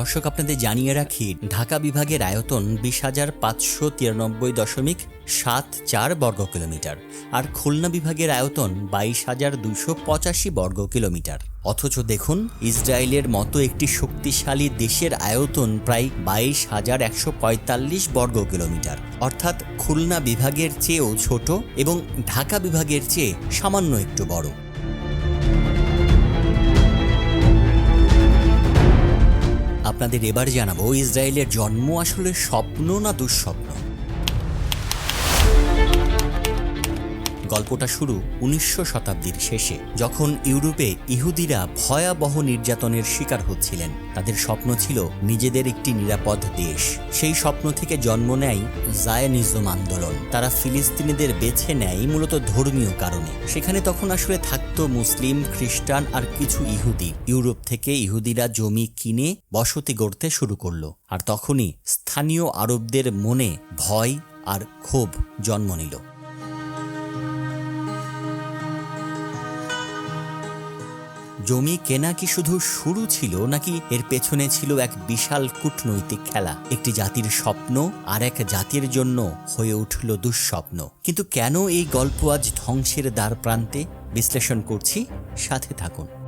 দর্শক, আপনাদের জানিয়ে রাখি, ঢাকা বিভাগের আয়তন 20,593.74 বর্গ কিলোমিটার, আর খুলনা বিভাগের আয়তন 22,285 বর্গ কিলোমিটার। অথচ দেখুন, ইসরায়েলের মতো একটি শক্তিশালী দেশের আয়তন প্রায় 22,145 বর্গ কিলোমিটার, অর্থাৎ খুলনা বিভাগের চেয়েও ছোট এবং ঢাকা বিভাগের চেয়ে সামান্য একটু বড়। আপনাদের এবার জানাবো, ইসরায়েলের জন্ম আসলে স্বপ্ন না দুঃস্বপ্ন। গল্পটা শুরু 1900 শতাব্দীর শেষে, যখন ইউরোপে ইহুদিরা ভয়াবহ নির্যাতনের শিকার হচ্ছিলেন। তাদের স্বপ্ন ছিল নিজেদের একটি নিরাপদ দেশ। সেই স্বপ্ন থেকে জন্ম নেয় জায়নিজম আন্দোলন। তারা ফিলিস্তিনিদের বেছে নেয় মূলত ধর্মীয় কারণে। সেখানে তখন আসলে থাকতো মুসলিম, খ্রিস্টান আর কিছু ইহুদি। ইউরোপ থেকে ইহুদিরা জমি কিনে বসতি গড়তে শুরু করলো, আর তখনই স্থানীয় আরবদের মনে ভয় আর ক্ষোভ জন্ম নিল। জমি কেনা কি শুধু শুরু ছিল, নাকি এর পেছনে ছিল এক বিশাল কূটনৈতিক খেলা? একটি জাতির স্বপ্ন আর এক জাতির জন্য হয়ে উঠল দুঃস্বপ্ন। কিন্তু কেন এই গল্প আজ ধ্বংসের দ্বার প্রান্তে? বিশ্লেষণ করছি, সাথে থাকুন।